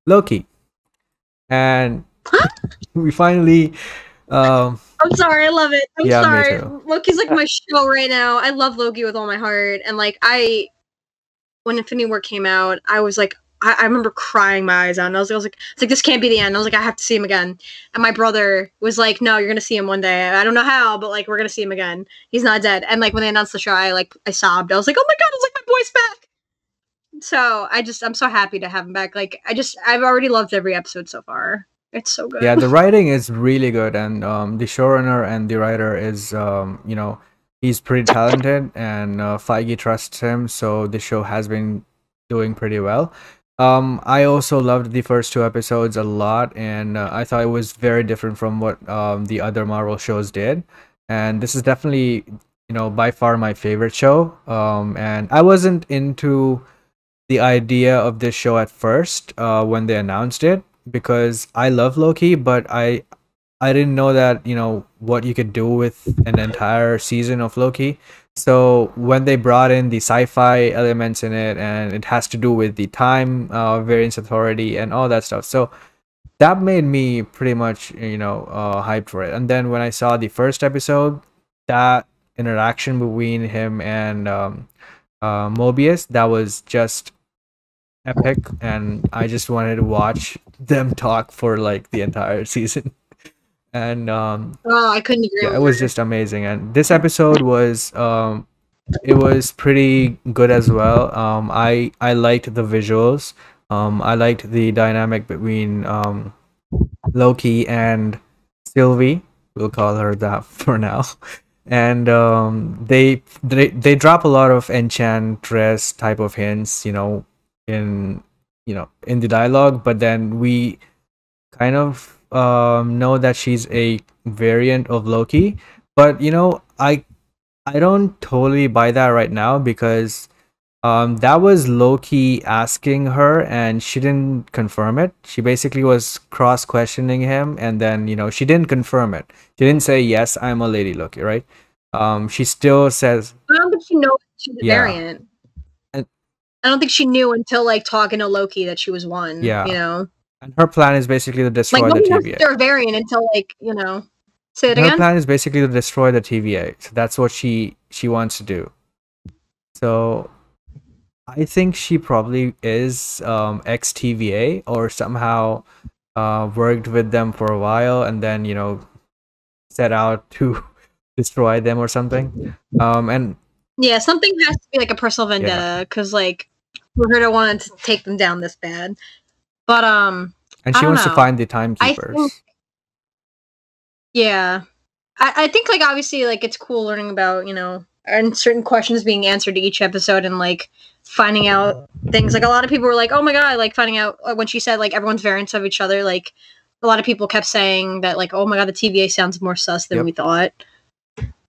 Loki, and we finally, um, I'm sorry, I love it. I'm yeah, me sorry. too. Loki's like my show right now. I love Loki with all my heart. And like when Infinity War came out, I was like I remember crying my eyes out and I was like, this can't be the end. I was like, I have to see him again. And my brother was like, no, you're gonna see him one day. I don't know how, but like we're gonna see him again. He's not dead. And like when they announced the show, I sobbed. I was like, oh my god, it's like my boy's back. So I'm so happy to have him back. Like I've already loved every episode so far. It's so Yeah, good. the writing is really good, and the showrunner and the writer is, he's pretty talented, and Feige trusts him, so the show has been doing pretty well. I also loved the first two episodes a lot, and I thought it was very different from what the other Marvel shows did. And this is definitely, by far my favorite show. And I wasn't into the idea of this show at first when they announced it, because I love Loki, but I didn't know that, what you could do with an entire season of Loki. So when they brought in the sci-fi elements in it, and it has to do with the time variance authority and all that stuff, so that made me pretty much, hyped for it. And then when I saw the first episode, that interaction between him and Mobius, that was just epic, and I just wanted to watch them talk for like the entire season. And Oh, I couldn't agree yeah, it was more. just amazing. And this episode was, it was pretty good as well. I liked the visuals. I liked the dynamic between Loki and Sylvie. We'll call her that for now. And they drop a lot of enchantress type of hints, in in the dialogue, but then we kind of know that she's a variant of Loki. But I don't totally buy that right now, because that was Loki asking her, and she didn't confirm it. She basically was cross questioning him, and then she didn't confirm it. She didn't say, yes, I'm a lady Loki, right? She still says, I don't think she knows she's a yeah. variant. And I don't think she knew until like talking to Loki that she was one. You yeah, know, and her plan is basically to like destroy the nobody knows TVA. they're a variant until like Say it And her again. plan is basically to destroy the TVA. So that's what she wants to do. So I think she probably is ex TVA, or somehow worked with them for a while, and then set out to destroy them or something. And Yeah, something has to be like a personal yeah, vendetta because like for her to want to take them down this bad. But and I she don't wants to know. find the I think timekeepers. yeah, I think like obviously like it's cool learning about and certain questions being answered each episode and like finding out things. Like a lot of people were like, oh my god, like finding out when she said like everyone's variants of each other. Like a lot of people kept saying that like, oh my god, the TVA sounds more sus than we Yep. thought,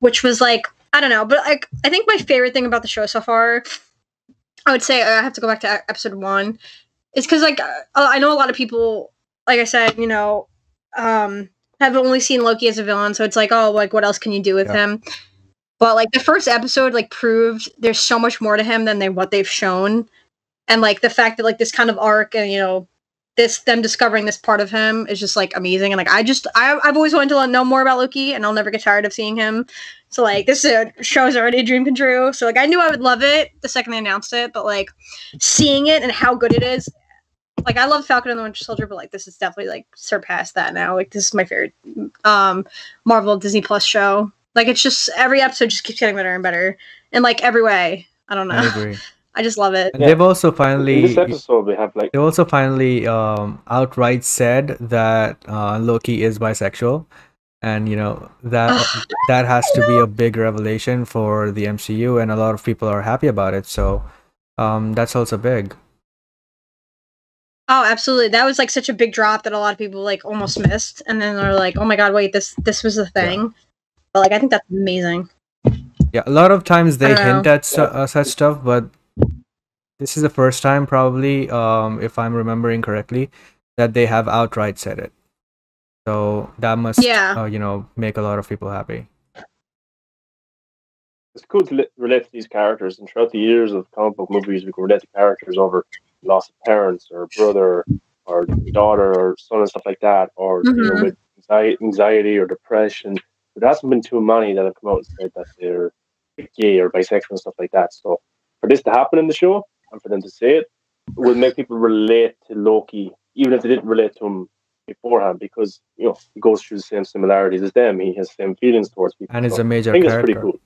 which was like I don't know, but like I think my favorite thing about the show so far, I would say I have to go back to episode one, is because like I know a lot of people, like I said, have only seen Loki as a villain, so it's like, oh, like what else can you do with Yeah. him? But like the first episode like proved there's so much more to him than what they've shown, and like the fact that like this kind of arc and this them discovering this part of him is just like amazing. And like I've always wanted to know more about Loki, and I'll never get tired of seeing him. So like this show is already a dream come true. So like I knew I would love it the second they announced it, but like seeing it and how good it is, like I love Falcon and the Winter Soldier, but like this is definitely like surpassed that now. Like this is my favorite Marvel Disney Plus show. Like it's just every episode just keeps getting better and better in like every way. I don't I know. agree. I just love it. And Yeah. they've also In this finally episode, we have like they also finally outright said that Loki is bisexual, and that has to be a big revelation for the MCU, and a lot of people are happy about it. So that's also big. Oh, absolutely. That was like such a big drop that a lot of people like almost missed, and then they're like, "Oh my god, wait this was the Yeah, thing." But like I think that's amazing. yeah. A lot of times I they don't hint know. at such stuff, but this is the first time, probably, if I'm remembering correctly, that they have outright said it. So that must, Yeah. make a lot of people happy. it's cool to relate to these characters, and throughout the years of comic book movies, we can relate to characters over loss of parents or brother or daughter or son and stuff like that, or dealing with anxiety or depression. There hasn't been too many that have come out and said that they're gay or bisexual and stuff like that. So for this to happen in the show and for them to say it will make people relate to Loki, even if they didn't relate to him beforehand, because he goes through the same similarities as them. He has the same feelings towards people. And it's so a major I think character. it's pretty cool.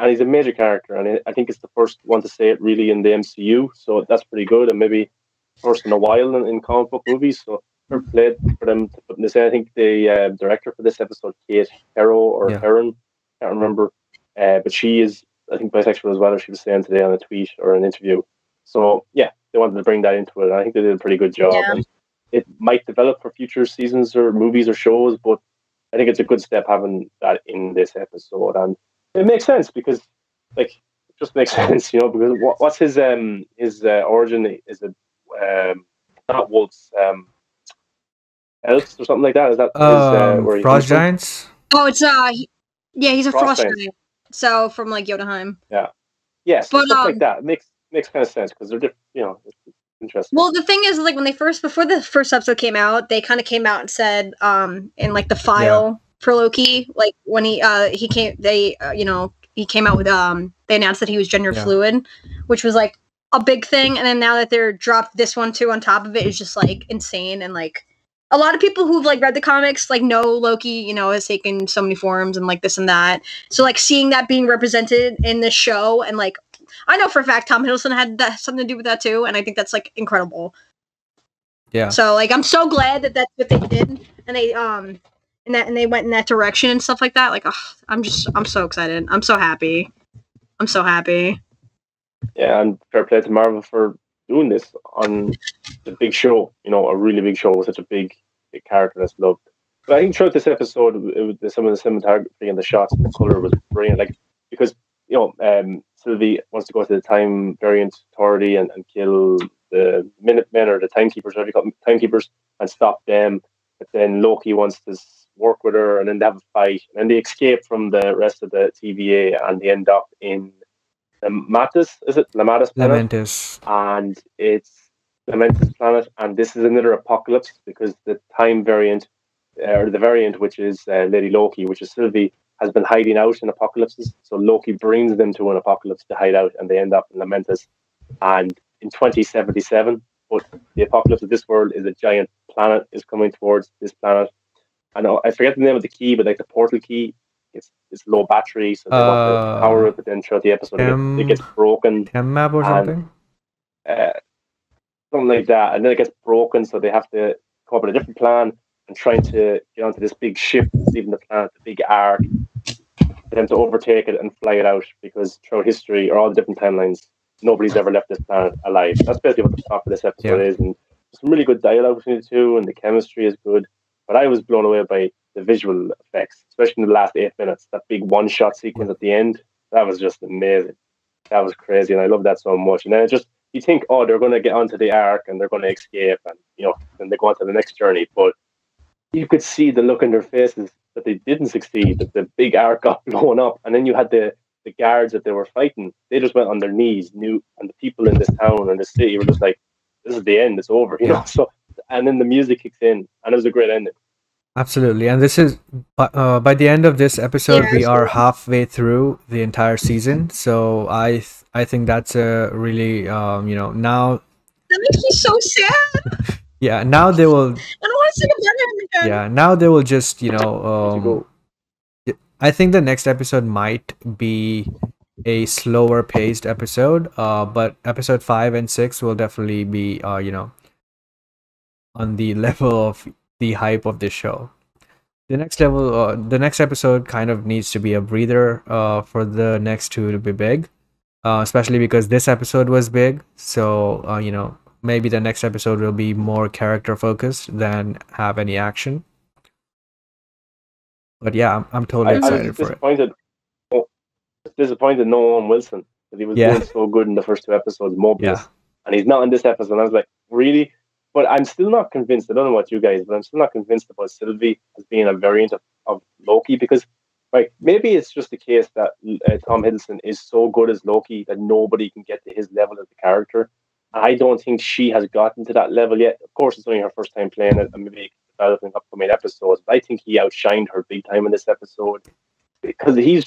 And he's a major character, and I think it's the first one to say it really in the MCU. So that's pretty good, and maybe first in a while in comic book movies. So fair play for them to put this in. I think the director for this episode, Kate Herron, can't remember, but she is, I think, bisexual as well, as she was saying today on a tweet or an interview. So yeah, they wanted to bring that into it. I think they did a pretty good job, and it might develop for future seasons or movies or shows. But I think it's a good step having that in this episode, and it makes sense because, like, it just makes sense, because what's his origin? Is it not wolves, elves or something like that? Is that where he frost giants? Oh, it's he's a frost giant. So from like Jotunheim. Yeah, so stuff like that makes kind of sense because they're different, it's interesting. Well, the thing is, like, before the first episode came out, they kind of came out and said, in like the file for Loki, like when he came, he came out with they announced that he was gender fluid, which was like a big thing, and then now that they're dropped this one too on top of it is just like insane, and like a lot of people who've like read the comics like know Loki, has taken so many forms and like this and that. So like seeing that being represented in this show, and like I know for a fact Tom Hiddleston had something to do with that too, and I think that's like incredible. Yeah. So like I'm so glad that that's what they did, and they and they went in that direction and stuff like that. Like I'm so excited. I'm so happy. Yeah, and fair play to Marvel for doing this on the big show. A really big show with such a big character that's loved. But I think throughout this episode, some of the cinematography and the shots and the color was brilliant. Like because Sylvie wants to go to the time variant authority and kill the Minutemen or the Timekeepers, whatever you call them, Timekeepers, and stop them. But then Loki wants to work with her, and then they have a fight, and then they escape from the rest of the TVA, and they end up in Lamentis, is it? Lamentis planet? Lamentis. And it's Lamentis planet, and this is another apocalypse because the time variant, or the variant, which is Lady Loki, which is Sylvie, has been hiding out in apocalypses. So Loki brings them to an apocalypse to hide out, and they end up in Lamentis. And in 2077, but the apocalypse of this world is a giant planet is coming towards this planet. I forget the name of the key, but like the portal key, it's low battery, so they want to power it, but then throughout the episode it gets broken. Map or something? Something like that. And then it gets broken, so they have to come up with a different plan and trying to get onto this big ship that's leaving the planet, the big arc, for them to overtake it and fly it out, because throughout history, or all the different timelines, nobody's ever left this planet alive. That's basically what the plot of this episode is, and there's some really good dialogue between the two, and the chemistry is good. But I was blown away by the visual effects, especially in the last 8 minutes. That big one-shot sequence at the end, that was just amazing. That was crazy, and I love that so much. And then you think, they're going to get onto the ark and they're going to escape, and then they go on to the next journey. But you could see the look in their faces that they didn't succeed, that the big ark got blown up, and then you had the guards that they were fighting. They just went on their knees, and the people in this town and the city were just like, "This is the end. It's over," So, and then the music kicks in, and it was a great ending. Absolutely, and this is by the end of this episode, we are halfway through the entire season. So I think that's a really now. That makes me so sad. Yeah, now they will. I don't want to see him again. Yeah, now they will just I think the next episode might be a slower paced episode, but episode 5 and 6 will definitely be on the level of the hype of this show. The next episode kind of needs to be a breather for the next two to be big, especially because this episode was big. So maybe the next episode will be more character focused than have any action. But yeah, I'm totally excited for it. Disappointed no Owen Wilson, because he was doing so good in the first 2 episodes, Mobius, and he's not in this episode. I was like, really? But I'm still not convinced. I don't know about you guys, but I'm still not convinced about Sylvie as being a variant of Loki, because like maybe it's just the case that Tom Hiddleston is so good as Loki that nobody can get to his level as the character. I don't think she has gotten to that level yet. Of course, it's only her first time playing it, and maybe developing upcoming episodes. But I think he outshined her big time in this episode because he's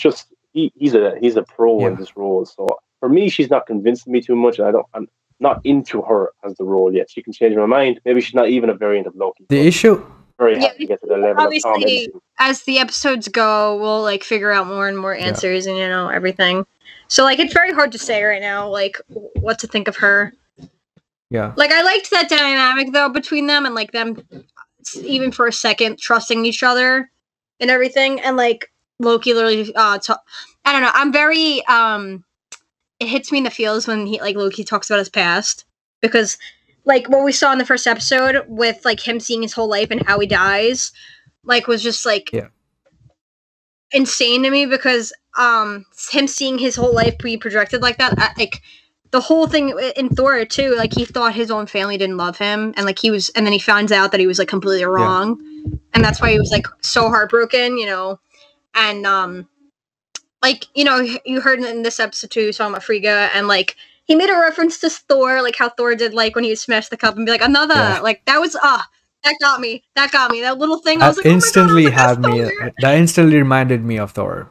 a pro in Yeah. this role. So for me, she's not convincing me too much. I'm not into her as the role yet. She can change my mind. Maybe she's not even a variant of Loki. The issue, Very Yeah, happy to get to the level of Tom obviously, Hiddleston. as the episodes go, we'll like figure out more and more answers and everything. So like it's very hard to say right now like what to think of her. yeah, Like I liked that dynamic though between them and like them even for a second trusting each other and everything and like Loki literally I don't know, I'm very it hits me in the feels when he like Loki talks about his past because like what we saw in the first episode with like him seeing his whole life and how he dies like was just like Yeah. insane to me because him seeing his whole life be projected like that like the whole thing in Thor too like he thought his own family didn't love him and like he was and then he finds out that he was like completely wrong and that's why he was like so heartbroken and like you heard in this episode too talking about Frigga and like he made a reference to Thor like how Thor did like when he smashed the cup and be like another like that was that got me that little thing I was that like instantly oh my God, had me. That instantly reminded me of Thor.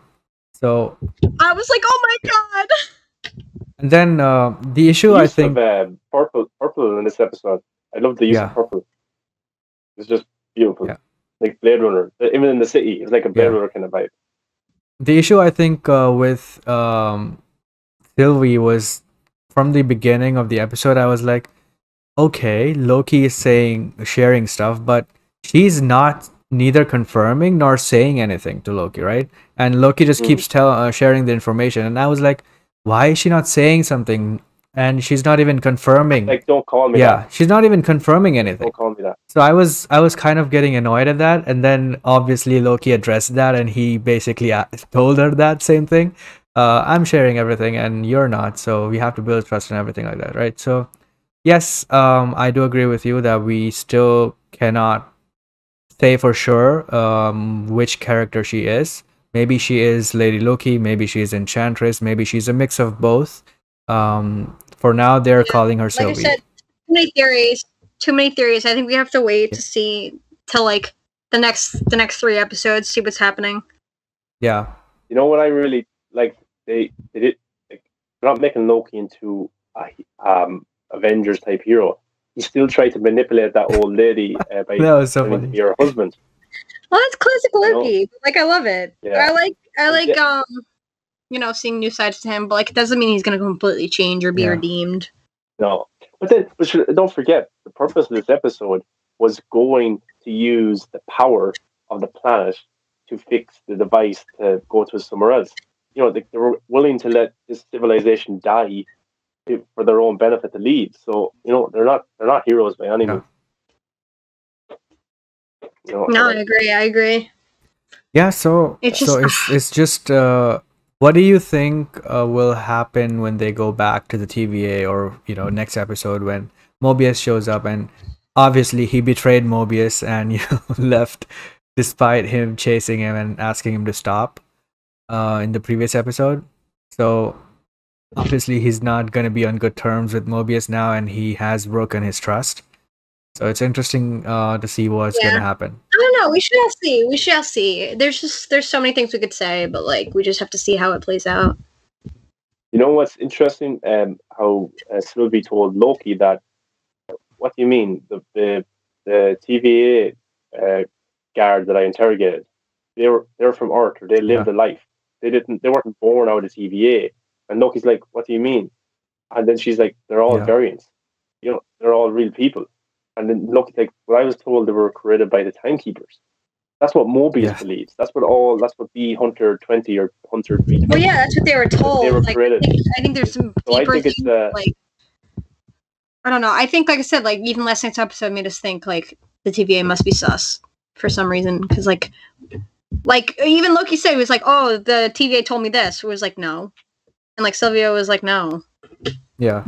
So, I was like oh my God. and then the issue I Use think, of purple in this episode. I love the use of purple. It's just beautiful. Yeah. Like Blade Runner, even in the city, it's like a Blade Runner kind of vibe. the issue I think with Sylvie was from the beginning of the episode. I was like, okay, Loki is sharing stuff, but she's neither confirming nor saying anything to Loki, right? And Loki just keeps sharing the information, and I was like, why is she not saying something? And she's not even confirming. Like, don't call me that. Yeah, she's not even confirming anything. Don't call me that. So I was kind of getting annoyed at that, and then obviously Loki addressed that, and he basically told her that same thing. I'm sharing everything, and you're not, so we have to build trust and everything like that, right? So yes, I do agree with you that we still cannot say for sure which character she is. Maybe she is Lady Loki, maybe she is Enchantress, maybe she's a mix of both. For now, they're calling her Sylvie. Like I said, too many theories. I think we have to wait to see till like the next 3 episodes, see what's happening. Yeah. You know what I really like? They did like they're not making Loki into a Avengers type hero. He still tried to manipulate that old lady by that was so funny. To be her husband. Well, that's classic Loki. Like I love it. Yeah. I like seeing new sides to him, but like it doesn't mean he's gonna completely change or be redeemed. No. But then don't forget the purpose of this episode was going to use the power of the planet to fix the device to go to somewhere else. They were willing to let this civilization die for their own benefit to leave. So they're not heroes by any means. No, I agree. Yeah, so it's just what do you think will happen when they go back to the TVA or next episode when Mobius shows up, and obviously he betrayed Mobius and left despite him chasing him and asking him to stop in the previous episode. So obviously he's not going to be on good terms with Mobius now, and he has broken his trust. So it's interesting to see what's going to happen. I don't know. We shall see. There's so many things we could say, but like we just have to see how it plays out. You know what's interesting? How Sylvie told Loki that. What do you mean? The TVA guard that I interrogated, they're from Earth, or they lived a life. They weren't born out of TVA. And Loki's like, what do you mean? And then she's like, they're all variants. They're all real people. And then Loki's like, well, I was told they were created by the Timekeepers. That's what Mobius believes. That's what B Hunter 20 or Hunter 320. Well, yeah, that's what they were told. They were created. I think there's some deeper things, like I don't know. I think, like I said, like even last night's episode made us think like the TVA must be sus for some reason, because like even Loki said, he was like, oh, the TVA told me this. It was like, no. And like Sylvia was like, no. Yeah.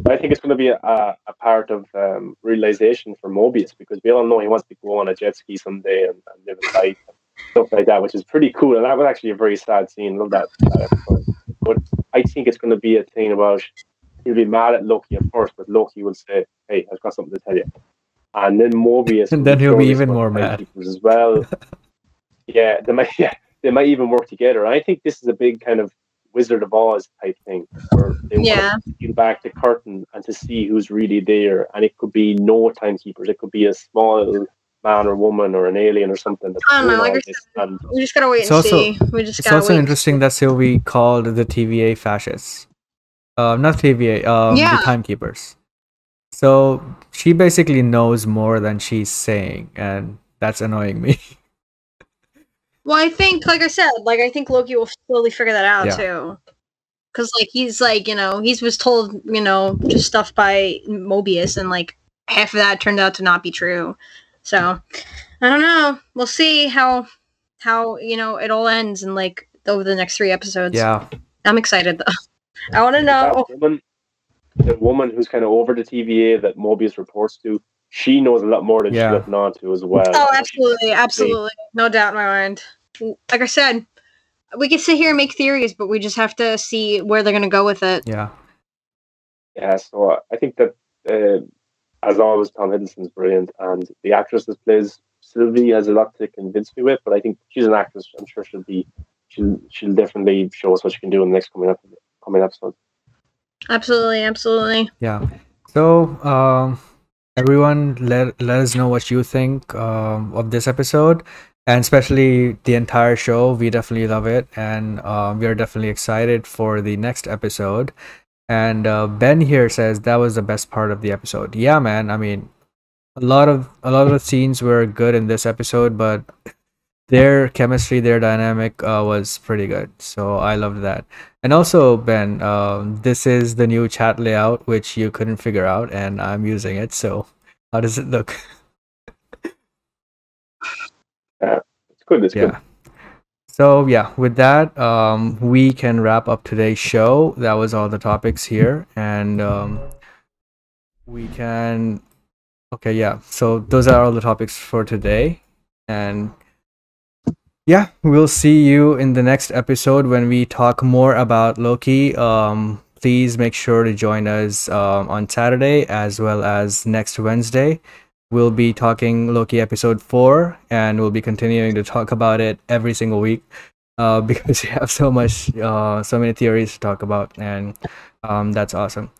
I think it's going to be a part of realization for Mobius, because we all know he wants to go on a jet ski someday and live a life and stuff like that, which is pretty cool. And that was actually a very sad scene. I love that episode. But I think it's going to be a thing about he'll be mad at Loki at first, but Loki will say, "Hey, I've got something to tell you." And then Mobius And will then be he'll be furious even about more the mad. timekeepers as well. Yeah, they might. Yeah, they might even work together. And I think this is a big kind of Wizard of Oz type thing, where they want Yeah. to peel back the curtain and to see who's really there. And it could be no timekeepers. It could be a small man or woman or an alien or something that's I don't doing know. Like all I this. said, And we just gotta wait It's and also see. We just it's gotta also wait. interesting that she'll be called the TVA fascists. Not TVA. The Yeah. timekeepers. So she basically knows more than she's saying, and that's annoying me. Well, I think, like I said, like I think Loki will slowly figure that out Yeah. too. Because like he's like he was told just stuff by Mobius, and like half of that turned out to not be true. So I don't know. We'll see how it all ends in like over the next 3 episodes. Yeah. I'm excited though. I want to know. the woman who's kind of over the TVA that Mobius reports to, she knows a lot more than she's Yeah. letting on to as well. Oh, So absolutely, absolutely, no doubt in my mind. Like I said, we can sit here and make theories, but we just have to see where they're gonna go with it. Yeah. Yeah, so I think that as always, Tom Hiddleston's brilliant, and the actress that plays Sylvie has a lot to convince me with. But I think she's an actress. I'm sure she'll definitely show us what she can do in the next coming episode. Absolutely, absolutely. Yeah. So, everyone, let us know what you think of this episode, and especially the entire show. We definitely love it, and we are definitely excited for the next episode. And Ben here says that was the best part of the episode. Yeah, man. I mean, a lot of the scenes were good in this episode, but their chemistry, their dynamic was pretty good. So I loved that. And also, Ben, this is the new chat layout which you couldn't figure out, and I'm using it. So how does it look? It's good. It's good. So yeah, with that, we can wrap up today's show. That was all the topics here, and we can. Okay, yeah. So those are all the topics for today, and yeah, we'll see you in the next episode when we talk more about Loki. Please make sure to join us on Saturday as well as next Wednesday. We'll be talking Loki episode 4, and we'll be continuing to talk about it every single week because we have so many theories to talk about, and that's awesome.